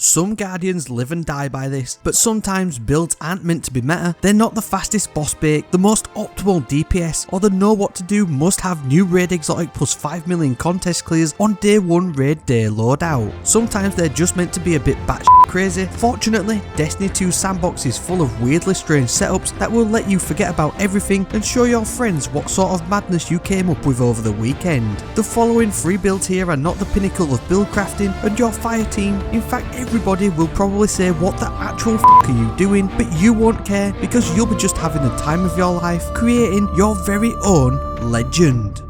Some Guardians live and die by this, but sometimes builds aren't meant to be meta. They're not the fastest boss bait, the most optimal DPS, or the know what to do must have new raid exotic plus 5 million contest clears on day 1 raid day loadout. Sometimes they're just meant to be a bit batshit crazy. Fortunately, Destiny 2 Sandbox is full of weirdly strange setups that will let you forget about everything and show your friends what sort of madness you came up with over the weekend. The following 3 builds here are not the pinnacle of build crafting, and your fire team, in fact everybody, will probably say what the actual f are you doing, but you won't care because you'll be just having the time of your life creating your very own legend.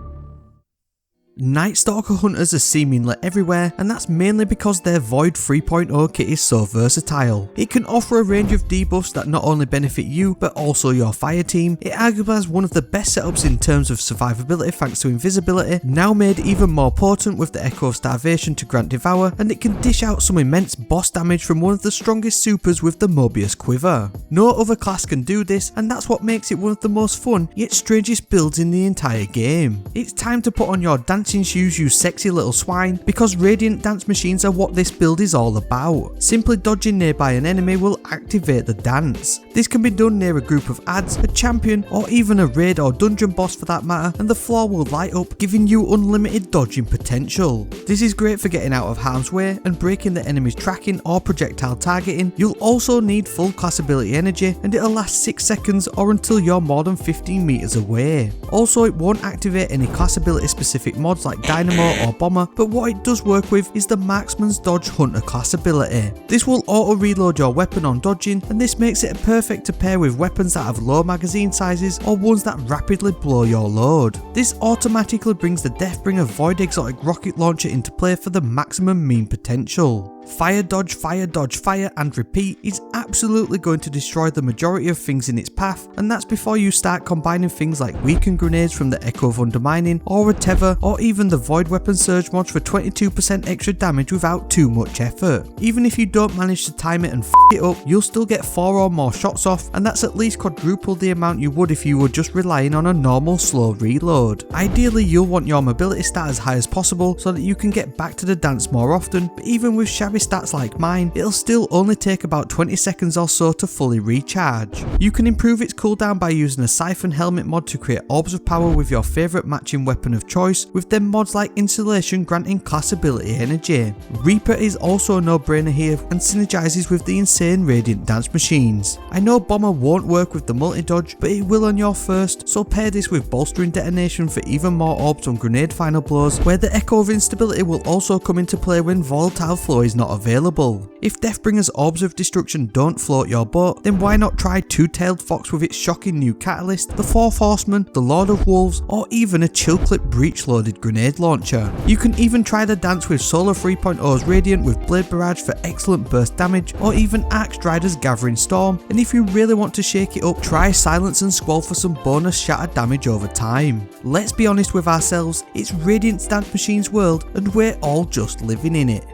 Night Stalker hunters are seemingly everywhere, and that's mainly because their Void 3.0 kit is so versatile. It can offer a range of debuffs that not only benefit you but also your fire team. It arguably has one of the best setups in terms of survivability thanks to invisibility, now made even more potent with the Echo of Starvation to grant Devour, and it can dish out some immense boss damage from one of the strongest supers with the Mobius Quiver. No other class can do this, and that's what makes it one of the most fun yet strangest builds in the entire game. It's time to put on your dancing shoes, you sexy little swine, because Radiant Dance Machines are what this build is all about. Simply dodging nearby an enemy will activate the dance. This can be done near a group of adds, a champion, or even a raid or dungeon boss for that matter, and the floor will light up, giving you unlimited dodging potential. This is great for getting out of harm's way and breaking the enemy's tracking or projectile targeting. You'll also need full class ability energy, and it'll last 6 seconds or until you're more than 15 meters away. Also, it won't activate any class ability specific mods like Dynamo or Bomber, but what it does work with is the Marksman's Dodge Hunter class ability. This will auto reload your weapon on dodging, and this makes it perfect to pair with weapons that have low magazine sizes or ones that rapidly blow your load. This automatically brings the Deathbringer Void Exotic rocket launcher into play for the maximum meme potential. Fire dodge, fire, and repeat is absolutely going to destroy the majority of things in its path, and that's before you start combining things like weakened grenades from the Echo of Undermining, or a Tether, or even the Void Weapon Surge mods for 22% extra damage without too much effort. Even if you don't manage to time it and f it up, you'll still get 4 or more shots off, and that's at least quadruple the amount you would if you were just relying on a normal slow reload. Ideally, you'll want your mobility stat as high as possible so that you can get back to the dance more often, but even with shabby stats like mine, it'll still only take about 20 seconds or so to fully recharge. You can improve its cooldown by using a Siphon Helmet mod to create orbs of power with your favourite matching weapon of choice, with them mods like Insulation granting class ability energy. Reaper is also a no-brainer here and synergizes with the insane Radiant Dance Machines. I know Bomber won't work with the multi-dodge, but it will on your first, so pair this with Bolstering Detonation for even more orbs on grenade final blows, where the Echo of Instability will also come into play when Volatile Flow is not available. If Deathbringer's Orbs of Destruction don't float your boat, then why not try Two-Tailed Fox with its shocking new catalyst, the Fourth Horseman, the Lord of Wolves, or even a Chill Clip breech loaded grenade launcher. You can even try the dance with Solar 3.0's Radiant with Blade Barrage for excellent burst damage, or even Arcstrider's Gathering Storm, and if you really want to shake it up, try Silence and Squall for some bonus shatter damage over time. Let's be honest with ourselves, it's Radiant Dance Machine's world and we're all just living in it.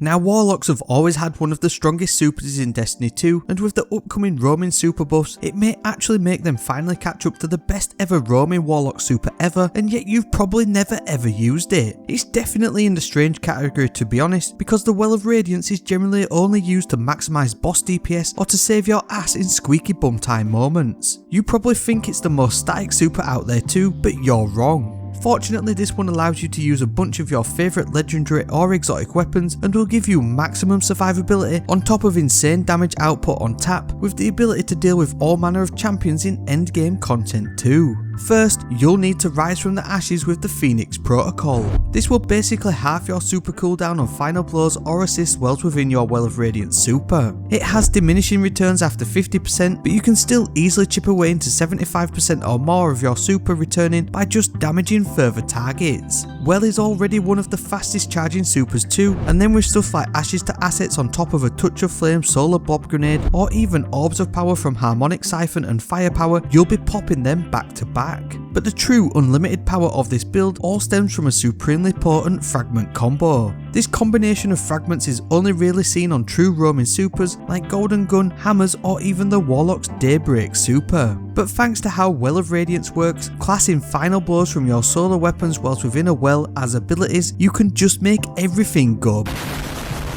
Now, Warlocks have always had one of the strongest supers in Destiny 2, and with the upcoming roaming super buffs, it may actually make them finally catch up to the best ever roaming Warlock super ever, and yet you've probably never ever used it. It's definitely in the strange category, to be honest, because the Well of Radiance is generally only used to maximise boss DPS or to save your ass in squeaky bum time moments. You probably think it's the most static super out there too, but you're wrong. Fortunately, this one allows you to use a bunch of your favourite legendary or exotic weapons and will give you maximum survivability on top of insane damage output on tap, with the ability to deal with all manner of champions in endgame content too. First, you'll need to rise from the ashes with the Phoenix Protocol. This will basically half your super cooldown on final blows or assist wells within your Well of Radiance super. It has diminishing returns after 50%, but you can still easily chip away into 75% or more of your super returning by just damaging further targets. Well is already one of the fastest charging supers too, and then with stuff like Ashes to Assets on top of a Touch of Flame Solar Blob Grenade, or even Orbs of Power from Harmonic Siphon and Firepower, you'll be popping them back to back. But the true unlimited power of this build all stems from a supremely potent fragment combo. This combination of fragments is only really seen on true roaming supers like Golden Gun, Hammers, or even the Warlock's Daybreak super. But thanks to how Well of Radiance works, classing final blows from your solar weapons whilst within a well as abilities, you can just make everything go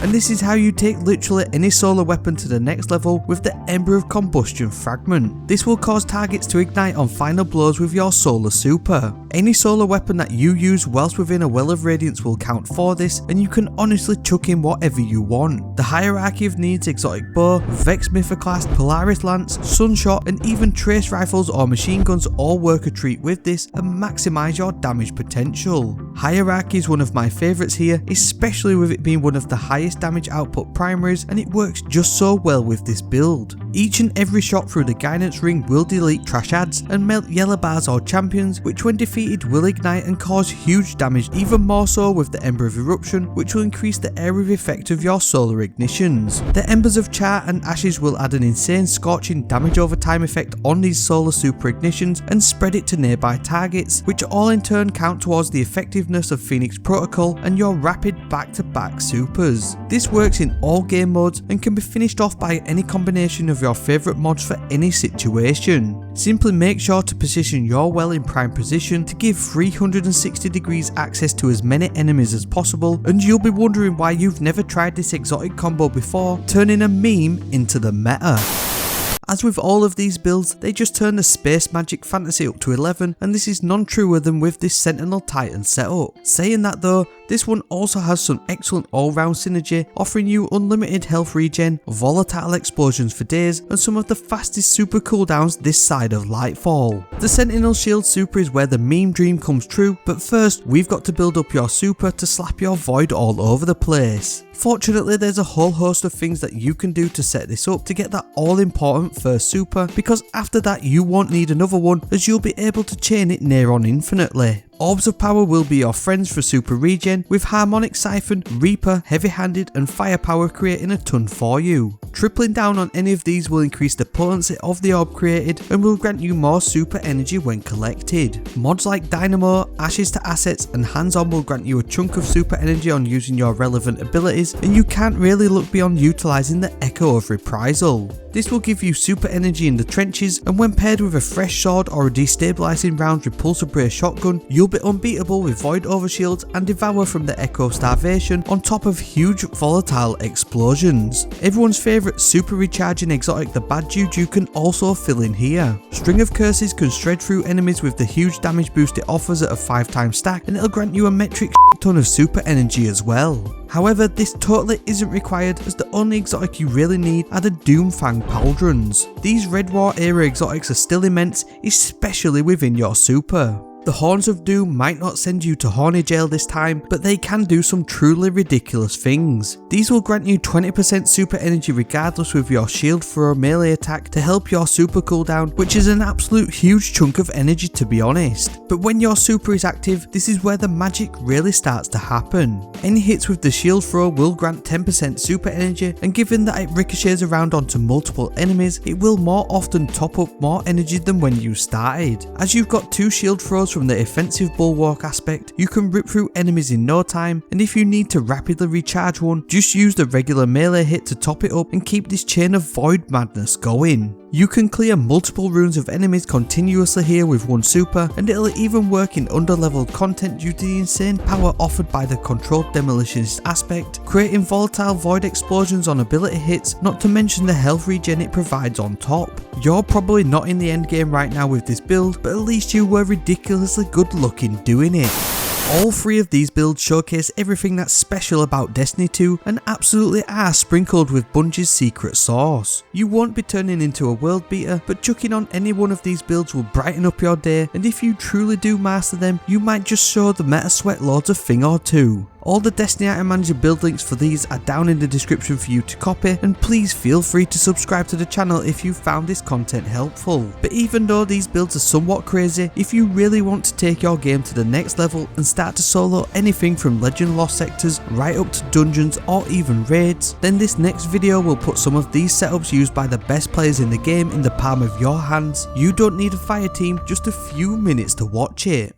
And this is how you take literally any solar weapon to the next level with the Ember of Combustion fragment. This will cause targets to ignite on final blows with your solar super. Any solar weapon that you use whilst within a well of radiance will count for this, and you can honestly chuck in whatever you want. The Hierarchy of Needs exotic bow, Vex Mythoclast, Polaris Lance, Sunshot, and even trace rifles or machine guns all work a treat with this and maximise your damage potential. Hierarchy is one of my favourites here, especially with it being one of the highest damage output primaries, and it works just so well with this build. Each and every shot through the guidance ring will delete trash adds and melt yellow bars or champions, which when defeated will ignite and cause huge damage, even more so with the Ember of Eruption, which will increase the area of effect of your solar ignitions. The Embers of Char and Ashes will add an insane scorching damage over time effect on these solar super ignitions and spread it to nearby targets, which all in turn count towards the effectiveness of Phoenix Protocol and your rapid back-to-back supers. This works in all game modes and can be finished off by any combination of your favourite mods for any situation. Simply make sure to position your well in prime position to give 360 degrees access to as many enemies as possible, and you'll be wondering why you've never tried this exotic combo before, turning a meme into the meta. As with all of these builds, they just turn the space magic fantasy up to 11, and this is none truer than with this Sentinel Titan setup. Saying that though, this one also has some excellent all-round synergy, offering you unlimited health regen, volatile explosions for days, and some of the fastest super cooldowns this side of Lightfall. The Sentinel Shield super is where the meme dream comes true, but first we've got to build up your super to slap your void all over the place. Fortunately, there's a whole host of things that you can do to set this up to get that all important first super, because after that you won't need another one, as you'll be able to chain it near on infinitely. Orbs of Power will be your friends for super regen, with Harmonic Siphon, Reaper, Heavy Handed and Firepower creating a ton for you. Tripling down on any of these will increase the potency of the orb created and will grant you more super energy when collected. Mods like Dynamo, Ashes to Assets and Hands On will grant you a chunk of super energy on using your relevant abilities, and you can't really look beyond utilising the Echo of Reprisal. This will give you super energy in the trenches, and when paired with a fresh sword or a destabilising round repulsor brace shotgun, you'll be unbeatable with Void Overshields and Devour from the Echo Starvation on top of huge volatile explosions. Everyone's favourite super recharging exotic, the Bad Juju, can also fill in here. String of Curses can shred through enemies with the huge damage boost it offers at a 5x stack, and it'll grant you a metric ton of super energy as well. However, this totally isn't required, as the only exotic you really need are the Doomfang Pauldrons. These Red War era exotics are still immense, especially within your super. The Horns of Doom might not send you to Horny Jail this time, but they can do some truly ridiculous things. These will grant you 20% super energy regardless with your shield throw melee attack to help your super cooldown, which is an absolute huge chunk of energy to be honest. But when your super is active, this is where the magic really starts to happen. Any hits with the shield throw will grant 10% super energy, and given that it ricochets around onto multiple enemies, it will more often top up more energy than when you started. As you've got 2 shield throws from the offensive bulwark aspect, you can rip through enemies in no time, and if you need to rapidly recharge one, just use the regular melee hit to top it up and keep this chain of void madness going. You can clear multiple runes of enemies continuously here with one super, and it'll even work in underleveled content due to the insane power offered by the controlled demolitionist aspect, creating volatile void explosions on ability hits, not to mention the health regen it provides on top. You're probably not in the end game right now with this build, but at least you were ridiculously good looking doing it. All 3 of these builds showcase everything that's special about Destiny 2 and absolutely are sprinkled with Bungie's secret sauce. You won't be turning into a world beater, but chucking on any one of these builds will brighten up your day, and if you truly do master them, you might just show the meta sweat lords a thing or two. All the Destiny Item Manager build links for these are down in the description for you to copy, and please feel free to subscribe to the channel if you found this content helpful. But even though these builds are somewhat crazy, if you really want to take your game to the next level and start to solo anything from Legend Lost Sectors right up to dungeons or even raids, then this next video will put some of these setups used by the best players in the game in the palm of your hands. You don't need a fire team, just a few minutes to watch it.